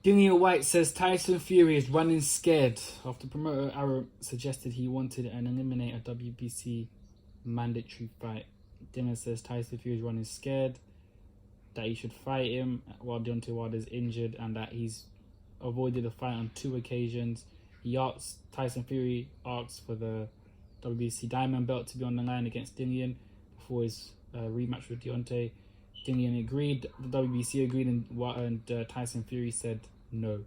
Dillian Whyte says Tyson Fury is running scared after promoter Aaron suggested he wanted and eliminate a WBC mandatory fight. Dillian says Tyson Fury is running scared, that he should fight him while Deontay Wilder is injured, and that he's avoided a fight on 2 occasions. Tyson Fury asks for the WBC Diamond belt to be on the line against Dillian before his rematch with Deontay. Dillian agreed, the WBC agreed, and Tyson Fury said no.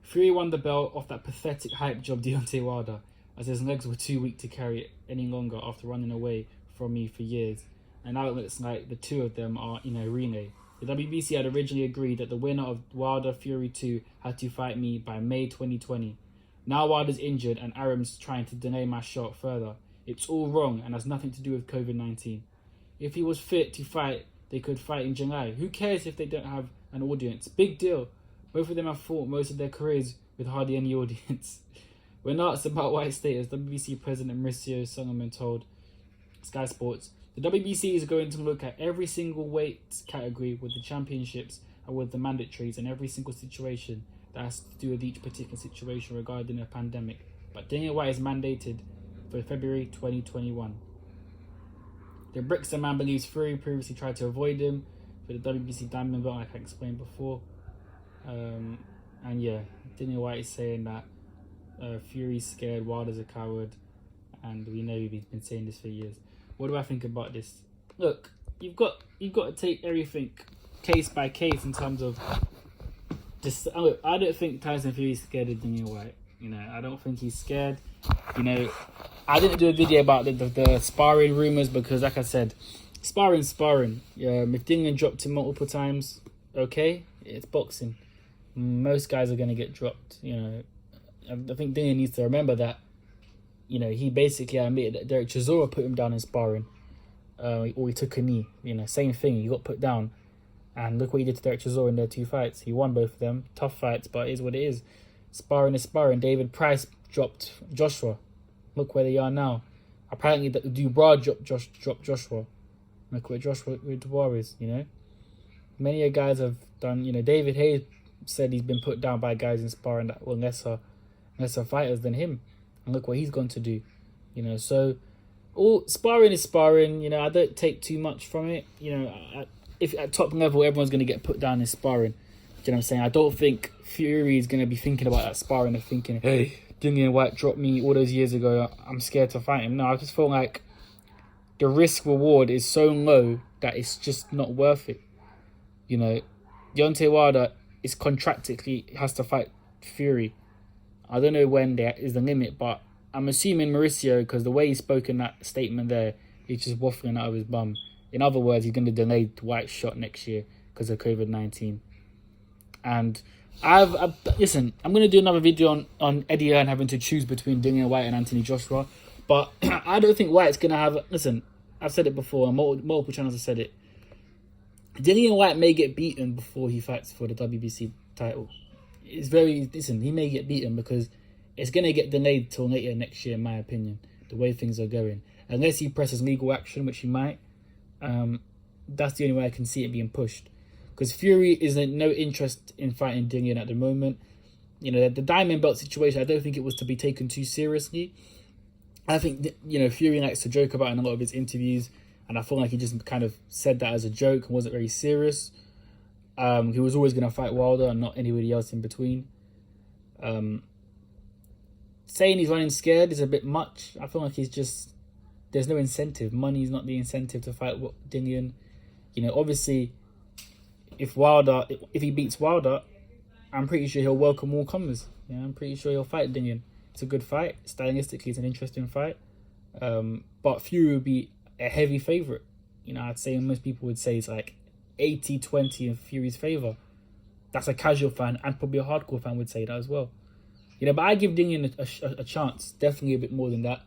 Fury won the belt off that pathetic hype job Deontay Wilder, as his legs were too weak to carry it any longer after running away from me for years. And now it looks like the two of them are in a relay. The WBC had originally agreed that the winner of Wilder Fury 2 had to fight me by May 2020. Now Wilder's injured and Aram's trying to delay my shot further. It's all wrong and has nothing to do with COVID-19. If he was fit to fight, they could fight in July. Who cares if they don't have an audience? Big deal. Both of them have fought most of their careers with hardly any audience. When asked about White's status, WBC President Mauricio Solomon told Sky Sports, the WBC is going to look at every single weight category with the championships and with the mandatories and every single situation that has to do with each particular situation regarding a pandemic. But Dillian Whyte is mandated for February 2021. The Brixton man believes Fury previously tried to avoid him for the WBC Diamond belt, like I explained before. And yeah, Dillian Whyte is saying that Fury's scared, Wilder's a coward, and we know he's been saying this for years. What do I think about this? Look, you've got to take everything case by case in terms of just. I don't think Tyson Fury's scared of Dillian Whyte. You know, I don't think he's scared. You know, I didn't do a video about the sparring rumors because, like I said, sparring. If Dillian dropped him multiple times, okay, it's boxing. Most guys are going to get dropped. You know, I think Dillian needs to remember that. You know, he basically admitted that Derek Chisora put him down in sparring, or he took a knee. You know, same thing. He got put down, and look what he did to Derek Chisora in their 2 fights. He won both of them. Tough fights, but it is what it is. Sparring is sparring. David Price dropped Joshua. Look where they are now. Apparently, Dubois dropped Joshua. Look where Joshua Dubois is. You know, many of guys have done. You know, David Hayes said he's been put down by guys in sparring that were lesser fighters than him. And look what he's gone to do, you know. So, all sparring is sparring. You know, I don't take too much from it. You know, if at top level everyone's going to get put down in sparring, do you know what I'm saying? I don't think Fury is going to be thinking about that sparring and thinking, hey, Dillian Whyte dropped me all those years ago. I'm scared to fight him. No, I just feel like the risk reward is so low that it's just not worth it. You know, Deontay Wilder is contractually has to fight Fury. I don't know when there is the limit, but I'm assuming Mauricio, because the way he spoke in that statement there, he's just waffling out of his bum. In other words, he's going to delay White's shot next year because of COVID-19. And listen, I'm going to do another video on Eddie Hearn having to choose between Dillian Whyte and Anthony Joshua. But I don't think White's going to have... Listen, I've said it before, and multiple channels have said it. Dillian Whyte may get beaten before he fights for the WBC title. He may get beaten because it's going to get delayed till later next year, in my opinion, the way things are going. Unless he presses legal action, which he might, that's the only way I can see it being pushed. Because Fury is no interest in fighting Dillian at the moment. You know, the Diamond Belt situation, I don't think it was to be taken too seriously. I think, you know, Fury likes to joke about it in a lot of his interviews, and I feel like he just kind of said that as a joke and wasn't very serious. He was always going to fight Wilder and not anybody else in between. Saying he's running scared is a bit much. I feel like there's no incentive. Money's not the incentive to fight Dillian. You know, obviously, if he beats Wilder, I'm pretty sure he'll welcome all comers. Yeah, I'm pretty sure he'll fight Dillian. It's a good fight. Stylistically, it's an interesting fight. But Fury would be a heavy favourite. You know, I'd say most people would say it's like 80-20 in Fury's favour. That's a casual fan, and probably a hardcore fan would say that as well. You know, but I give Dillian a chance, definitely a bit more than that.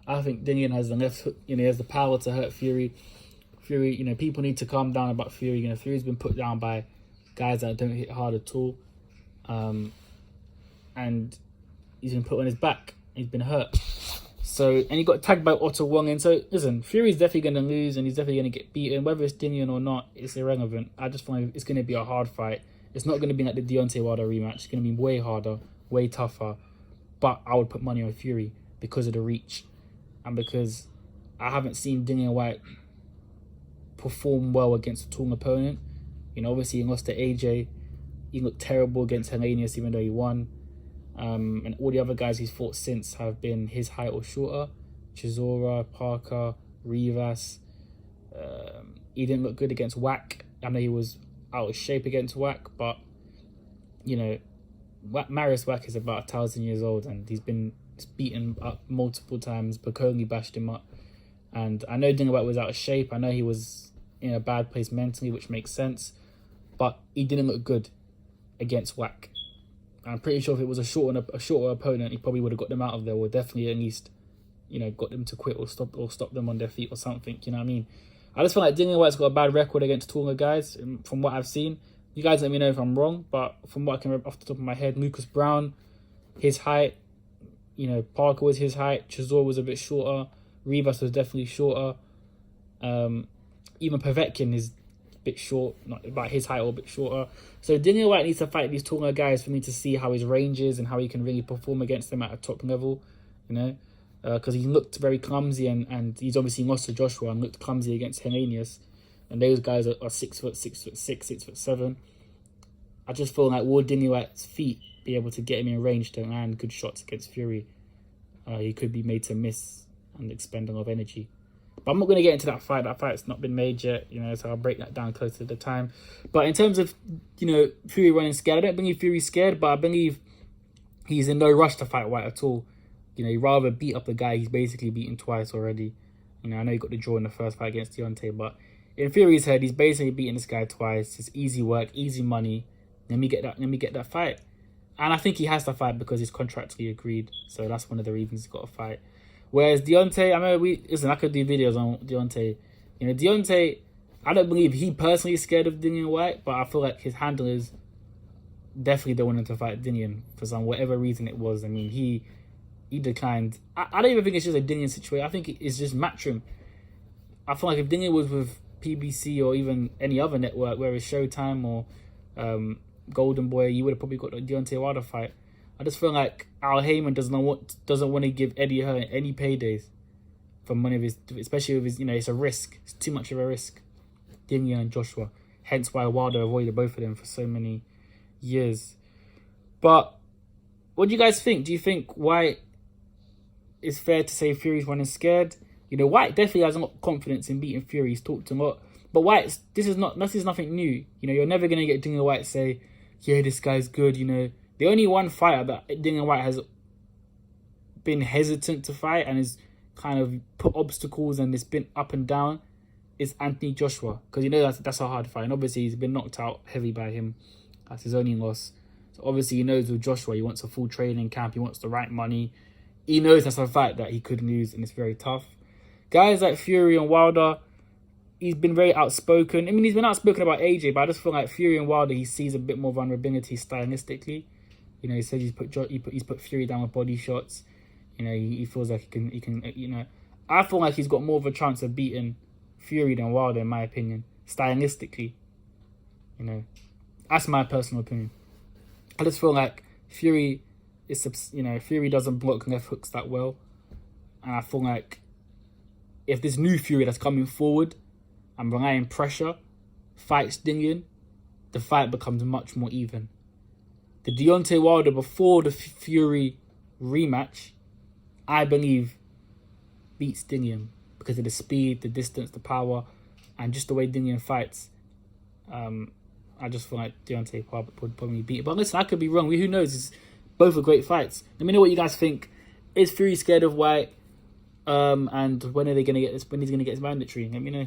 I think Dillian has the left hook, you know, he has the power to hurt Fury. Fury, you know, people need to calm down about Fury. You know, Fury's been put down by guys that don't hit hard at all. And he's been put on his back. He's been hurt. So, and he got tagged by Otto Wong. And so, listen, Fury's definitely going to lose and he's definitely going to get beaten. Whether it's Dillian or not, it's irrelevant. I just find it's going to be a hard fight. It's not going to be like the Deontay Wilder rematch. It's going to be way harder, way tougher. But I would put money on Fury because of the reach and because I haven't seen Dillian Whyte perform well against a tall opponent. You know, obviously he lost to AJ. He looked terrible against Helenius even though he won. And all the other guys he's fought since have been his height or shorter. Chisora, Parker, Rivas. He didn't look good against Wack. I know he was out of shape against Wack, but, you know, Marius Wack is about 1,000 years old and he's been beaten up multiple times. Baconi bashed him up. And I know Dillian Whyte was out of shape. I know he was in a bad place mentally, which makes sense. But he didn't look good against Wack. I'm pretty sure if it was a shorter opponent, he probably would have got them out of there, or definitely at least, you know, got them to quit or stop them on their feet or something. You know what I mean? I just feel like Dillian Whyte's got a bad record against taller guys from what I've seen. You guys let me know if I'm wrong, but from what I can remember off the top of my head, Lucas Brown, his height, you know, Parker was his height, Chisora was a bit shorter, Rivas was definitely shorter. Even Povetkin is a bit short, not about his height or a bit shorter. So Dillian Whyte needs to fight these taller guys for me to see how his range is and how he can really perform against them at a top level, you know. Because he looked very clumsy and he's obviously lost to Joshua and looked clumsy against Helenius. And those guys are 6 foot, 6'6", 6'7". I just feel like will Dillian Whyte's feet be able to get him in range to land good shots against Fury? He could be made to miss and expend a lot of energy. But I'm not going to get into that fight. That fight's not been made yet, you know, so I'll break that down closer to the time. But in terms of, you know, Fury running scared, I don't believe Fury's scared, but I believe he's in no rush to fight Whyte at all. You know, he'd rather beat up the guy he's basically beaten twice already. You know, I know he got the draw in the first fight against Deontay, but in Fury's head, he's basically beaten this guy twice. It's easy work, easy money. Let me get that fight. And I think he has to fight because he's contractually agreed. So that's one of the reasons he's got to fight. Whereas Deontay, I could do videos on Deontay. You know, Deontay, I don't believe he personally is scared of Dillian Whyte, but I feel like his handlers definitely don't want him to fight Dillian for whatever reason it was. I mean, he declined. I don't even think it's just a Dillian situation. I think it's just Matchroom. I feel like if Dillian was with PBC or even any other network, whether it's Showtime or Golden Boy, you would have probably got the Deontay Wilder fight. I just feel like Al Heyman doesn't want to give Eddie Hearn any paydays from one of his, especially with his, you know, it's a risk. It's too much of a risk. Dillian and Joshua. Hence why Wilder avoided both of them for so many years. But what do you guys think? Do you think Whyte is fair to say Fury's running scared? You know, Whyte definitely has a lot of confidence in beating Fury. He's talked a lot. But Whyte, this is nothing new. You know, you're never going to get Dillian Whyte say, yeah, this guy's good, you know. The only one fighter that Dillian Whyte has been hesitant to fight and has kind of put obstacles and it's been up and down is Anthony Joshua. Because, you know, that's a hard fight. And obviously, he's been knocked out heavy by him. That's his only loss. So obviously, he knows with Joshua, he wants a full training camp. He wants the right money. He knows that's a fight that he could lose and it's very tough. Guys like Fury and Wilder, he's been very outspoken. I mean, he's been outspoken about AJ, but I just feel like Fury and Wilder, he sees a bit more vulnerability stylistically. You know, he said he's put Fury down with body shots. You know, he feels like he can. You know, I feel like he's got more of a chance of beating Fury than Wilder, in my opinion, stylistically. You know, that's my personal opinion. I just feel like Fury doesn't block left hooks that well, and I feel like if this new Fury that's coming forward and relying pressure fights Dillian, the fight becomes much more even. The Deontay Wilder before the Fury rematch, I believe, beats Dillian because of the speed, the distance, the power, and just the way Dillian fights. I just feel like Deontay would probably beat it. But listen, I could be wrong. Who knows? It's both are great fights. Let me know what you guys think. Is Fury scared of Whyte? And when are they going to get this? When he's going to get his mandatory? Let me know.